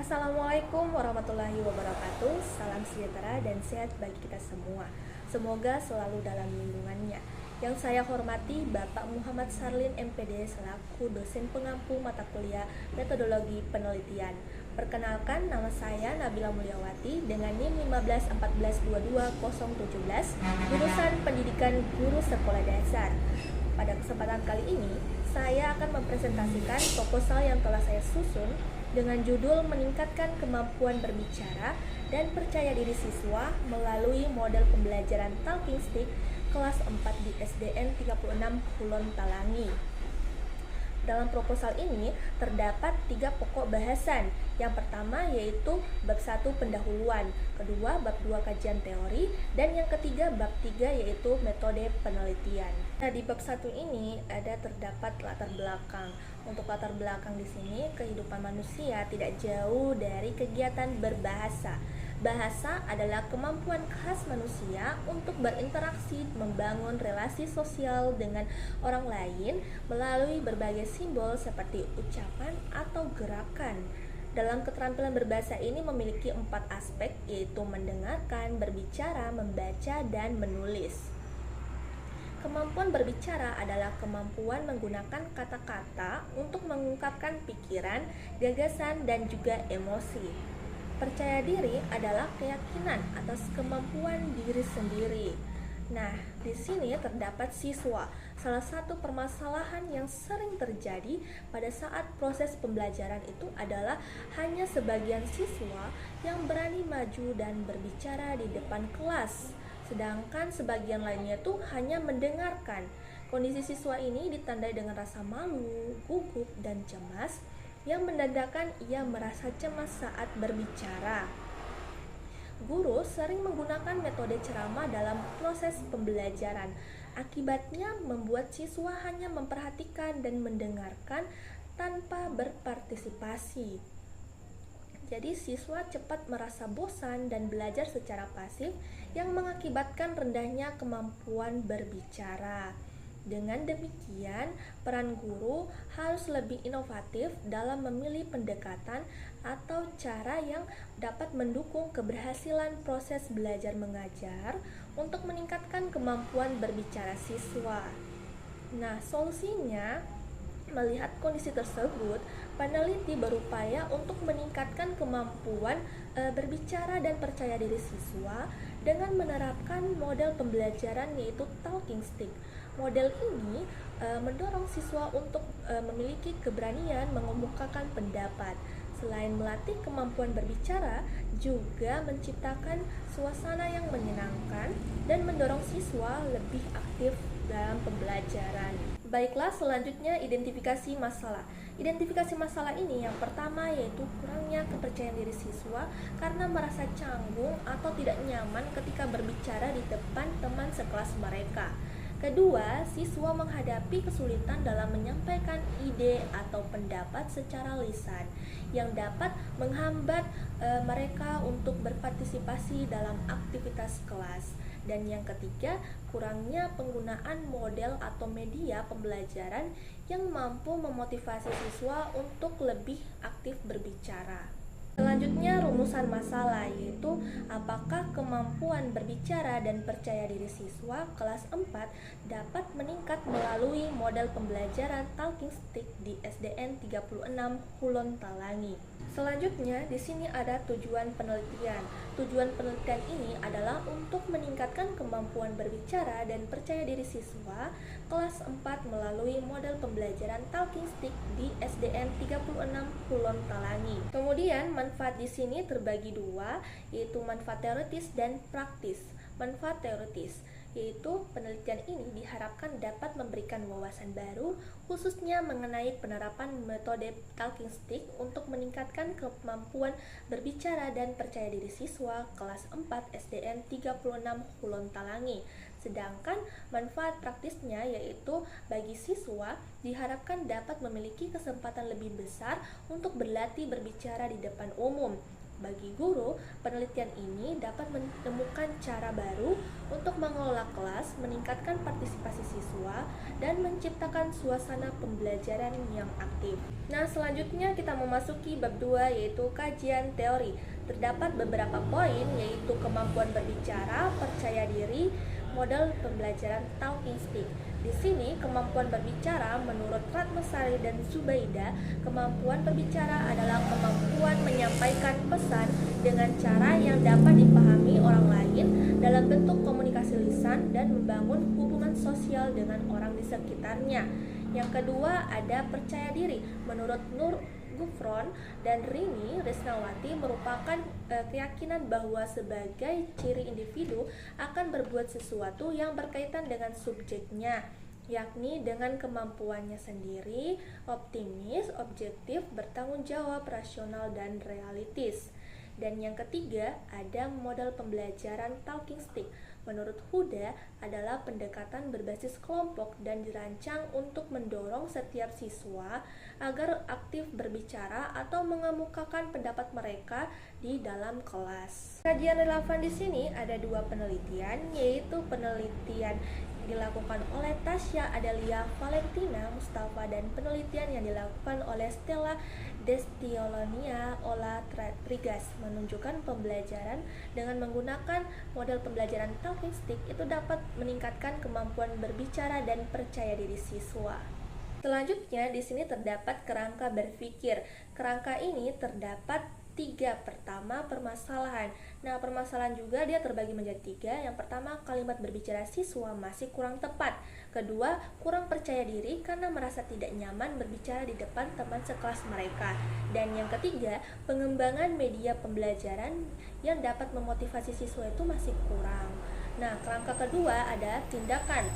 Assalamualaikum warahmatullahi wabarakatuh. Salam sejahtera dan sehat bagi kita semua. Semoga selalu dalam lindungannya. Yang saya hormati Bapak Muhammad Sarlin MPD selaku dosen pengampu mata kuliah metodologi penelitian. Perkenalkan, nama saya Nabila Mulyawati dengan NIM 151422017, jurusan Pendidikan Guru Sekolah Dasar. Pada kesempatan kali ini, saya akan mempresentasikan proposal yang telah saya susun dengan judul meningkatkan kemampuan berbicara dan percaya diri siswa melalui model pembelajaran Talking Stick kelas 4 di SDN 36 Kulon Talangi. Dalam proposal ini terdapat 3 pokok bahasan. Yang pertama yaitu bab 1 pendahuluan, kedua bab 2 kajian teori, dan yang ketiga bab 3 yaitu metode penelitian. Nah, di bab 1 ini terdapat latar belakang. Untuk latar belakang di sini, kehidupan manusia tidak jauh dari kegiatan berbahasa. Bahasa adalah kemampuan khas manusia untuk berinteraksi, membangun relasi sosial dengan orang lain melalui berbagai simbol seperti ucapan atau gerakan. Dalam keterampilan berbahasa ini memiliki 4 aspek, yaitu mendengarkan, berbicara, membaca, dan menulis. Kemampuan berbicara adalah kemampuan menggunakan kata-kata untuk mengungkapkan pikiran, gagasan, dan juga emosi. Percaya diri adalah keyakinan atas kemampuan diri sendiri. Nah, di sini terdapat siswa. Salah satu permasalahan yang sering terjadi pada saat proses pembelajaran itu adalah hanya sebagian siswa yang berani maju dan berbicara di depan kelas, sedangkan sebagian lainnya itu hanya mendengarkan. Kondisi siswa ini ditandai dengan rasa malu, gugup, dan cemas yang menandakan ia merasa cemas saat berbicara. Guru sering menggunakan metode ceramah dalam proses pembelajaran. Akibatnya membuat siswa hanya memperhatikan dan mendengarkan tanpa berpartisipasi. Jadi siswa cepat merasa bosan dan belajar secara pasif yang mengakibatkan rendahnya kemampuan berbicara. Dengan demikian, peran guru harus lebih inovatif dalam memilih pendekatan atau cara yang dapat mendukung keberhasilan proses belajar mengajar untuk meningkatkan kemampuan berbicara siswa. Nah, solusinya, melihat kondisi tersebut, peneliti berupaya untuk meningkatkan kemampuan berbicara dan percaya diri siswa dengan menerapkan model pembelajaran yaitu Talking Stick. Model ini mendorong siswa untuk memiliki keberanian mengemukakan pendapat. Selain melatih kemampuan berbicara, juga menciptakan suasana yang menyenangkan dan mendorong siswa lebih aktif dalam pembelajaran. Baiklah, selanjutnya identifikasi masalah. Identifikasi masalah ini yang pertama yaitu kurangnya kepercayaan diri siswa karena merasa canggung atau tidak nyaman ketika berbicara di depan teman sekelas mereka. Kedua, siswa menghadapi kesulitan dalam menyampaikan ide atau pendapat secara lisan yang dapat menghambat mereka untuk berpartisipasi dalam aktivitas kelas. Dan yang ketiga, kurangnya penggunaan model atau media pembelajaran yang mampu memotivasi siswa untuk lebih aktif berbicara. Selanjutnya, rumusan masalah yaitu apakah kemampuan berbicara dan percaya diri siswa kelas 4 dapat meningkat melalui model pembelajaran Talking Stick di SDN 36 Kulon Talangi. Selanjutnya, di sini ada tujuan penelitian. Tujuan penelitian ini adalah untuk meningkatkan kemampuan berbicara dan percaya diri siswa kelas 4 melalui model pembelajaran Talking Stick di SDN 36 Kulon Talangi. Kemudian, manfaat di sini terbagi 2, yaitu manfaat teoritis dan praktis. Manfaat teoritis yaitu penelitian ini diharapkan dapat memberikan wawasan baru khususnya mengenai penerapan metode Talking Stick untuk meningkatkan kemampuan berbicara dan percaya diri siswa kelas 4 SDN 36 Kulon Talangi. Sedangkan manfaat praktisnya yaitu bagi siswa diharapkan dapat memiliki kesempatan lebih besar untuk berlatih berbicara di depan umum. Bagi guru, penelitian ini dapat menemukan cara baru untuk mengelola kelas, meningkatkan partisipasi siswa, dan menciptakan suasana pembelajaran yang aktif. Nah, selanjutnya kita memasuki bab 2, yaitu kajian teori. Terdapat beberapa poin, yaitu kemampuan berbicara, percaya diri, model pembelajaran talking stick. Di sini, kemampuan berbicara menurut Ratnasari dan Zubaida, kemampuan berbicara adalah kemampuan menyampaikan pesan dengan cara yang dapat dipahami orang lain dalam bentuk komunikasi lisan dan membangun hubungan sosial dengan orang di sekitarnya. Yang kedua, ada percaya diri. Menurut Nur Gufron dan Rini Risnawati, merupakan keyakinan bahwa sebagai ciri individu akan berbuat sesuatu yang berkaitan dengan subjeknya, yakni dengan kemampuannya sendiri, optimis, objektif, bertanggung jawab, rasional, dan realistis. Dan yang ketiga, ada model pembelajaran talking stick. Menurut Huda, adalah pendekatan berbasis kelompok dan dirancang untuk mendorong setiap siswa agar aktif berbicara atau mengemukakan pendapat mereka di dalam kelas. Kajian relevan di sini ada 2 penelitian, yaitu penelitian dilakukan oleh Tasya Adalia Valentina Mustafa dan penelitian yang dilakukan oleh Stella Destiolonia Ola Trigas menunjukkan pembelajaran dengan menggunakan model pembelajaran talking stick itu dapat meningkatkan kemampuan berbicara dan percaya diri siswa. Selanjutnya di sini terdapat kerangka berpikir. Kerangka ini terdapat 3. Pertama, permasalahan. Nah, permasalahan juga dia terbagi menjadi 3. Yang pertama, kalimat berbicara siswa masih kurang tepat. Kedua, kurang percaya diri karena merasa tidak nyaman berbicara di depan teman sekelas mereka. Dan yang ketiga, pengembangan media pembelajaran yang dapat memotivasi siswa itu masih kurang. Nah, kerangka kedua ada tindakan.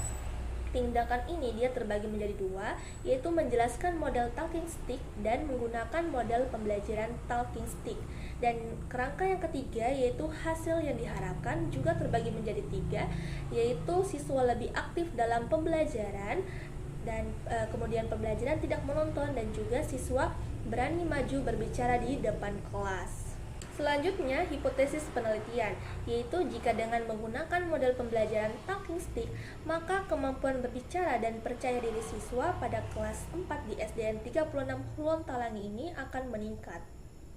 Tindakan ini dia terbagi menjadi 2, yaitu menjelaskan model talking stick dan menggunakan model pembelajaran talking stick. Dan kerangka yang ketiga yaitu hasil yang diharapkan juga terbagi menjadi 3, yaitu siswa lebih aktif dalam pembelajaran dan kemudian pembelajaran tidak monoton dan juga siswa berani maju berbicara di depan kelas. Selanjutnya, hipotesis penelitian, yaitu jika dengan menggunakan model pembelajaran talking stick, maka kemampuan berbicara dan percaya diri siswa pada kelas 4 di SDN 36 Hulon Talangi ini akan meningkat.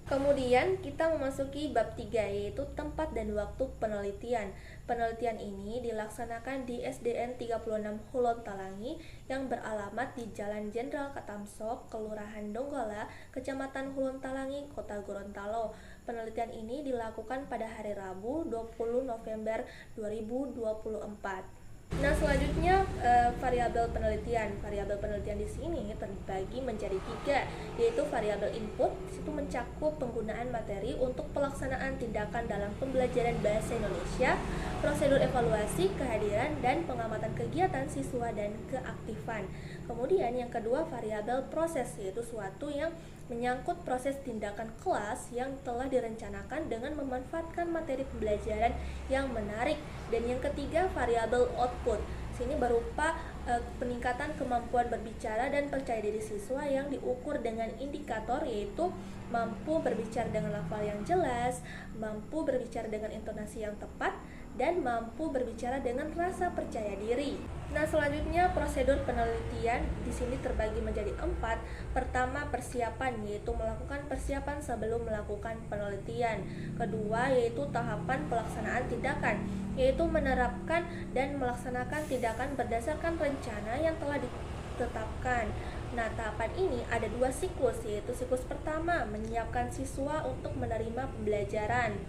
Kemudian kita memasuki bab 3, yaitu tempat dan waktu penelitian. Penelitian ini dilaksanakan di SDN 36 Hulon Talangi yang beralamat di Jalan Jenderal Katamsok, Kelurahan Donggala, Kecamatan Hulon Talangi, Kota Gorontalo. Penelitian ini dilakukan pada hari Rabu 20 November 2024. Nah, selanjutnya variabel penelitian. Variabel penelitian di sini terbagi menjadi 3, yaitu variabel input, itu mencakup penggunaan materi untuk pelaksanaan tindakan dalam pembelajaran bahasa Indonesia, prosedur evaluasi, kehadiran, dan pengamatan kegiatan siswa dan keaktifan. Kemudian yang kedua, variabel proses, yaitu suatu yang menyangkut proses tindakan kelas yang telah direncanakan dengan memanfaatkan materi pembelajaran yang menarik. Dan yang ketiga, variabel output. Sini berupa peningkatan kemampuan berbicara dan percaya diri siswa yang diukur dengan indikator, yaitu mampu berbicara dengan lafal yang jelas, mampu berbicara dengan intonasi yang tepat, dan mampu berbicara dengan rasa percaya diri. Nah, selanjutnya prosedur penelitian di sini terbagi menjadi 4. Pertama, persiapan, yaitu melakukan persiapan sebelum melakukan penelitian. Kedua, yaitu tahapan pelaksanaan tindakan, yaitu menerapkan dan melaksanakan tindakan berdasarkan rencana yang telah ditetapkan. Nah, tahapan ini ada 2 siklus, yaitu siklus pertama menyiapkan siswa untuk menerima pembelajaran,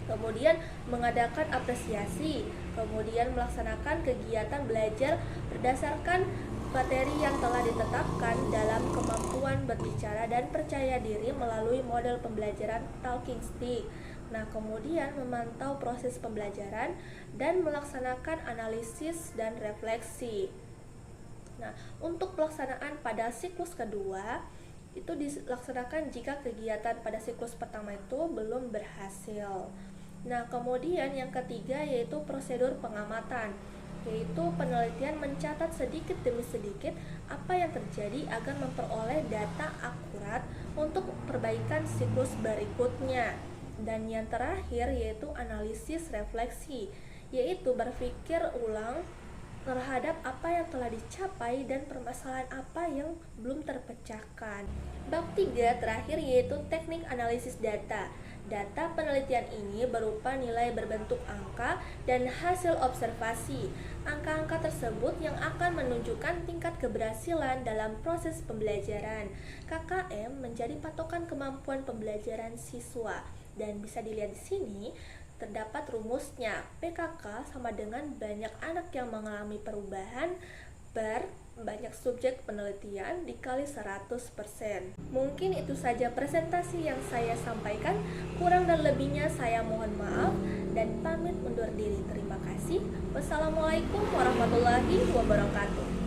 kemudian mengadakan apresiasi, kemudian melaksanakan kegiatan belajar berdasarkan materi yang telah ditetapkan dalam kemampuan berbicara dan percaya diri melalui model pembelajaran talking stick. Nah, kemudian memantau proses pembelajaran dan melaksanakan analisis dan refleksi. Nah, untuk pelaksanaan pada siklus kedua itu dilaksanakan jika kegiatan pada siklus pertama itu belum berhasil. Nah, kemudian yang ketiga yaitu prosedur pengamatan, yaitu penelitian mencatat sedikit demi sedikit apa yang terjadi agar memperoleh data akurat untuk perbaikan siklus berikutnya. Dan yang terakhir yaitu analisis refleksi, yaitu berpikir ulang terhadap apa yang telah dicapai dan permasalahan apa yang belum terpecahkan. Bab 3 terakhir yaitu teknik analisis data. Data penelitian ini berupa nilai berbentuk angka dan hasil observasi. Angka-angka tersebut yang akan menunjukkan tingkat keberhasilan dalam proses pembelajaran. KKM menjadi patokan kemampuan pembelajaran siswa. Dan bisa dilihat di sini, terdapat rumusnya. PKK sama dengan banyak anak yang mengalami perubahan per banyak subjek penelitian dikali 100%. Mungkin itu saja presentasi yang saya sampaikan. Kurang dan lebihnya saya mohon maaf dan pamit undur diri. Terima kasih. Wassalamualaikum warahmatullahi wabarakatuh.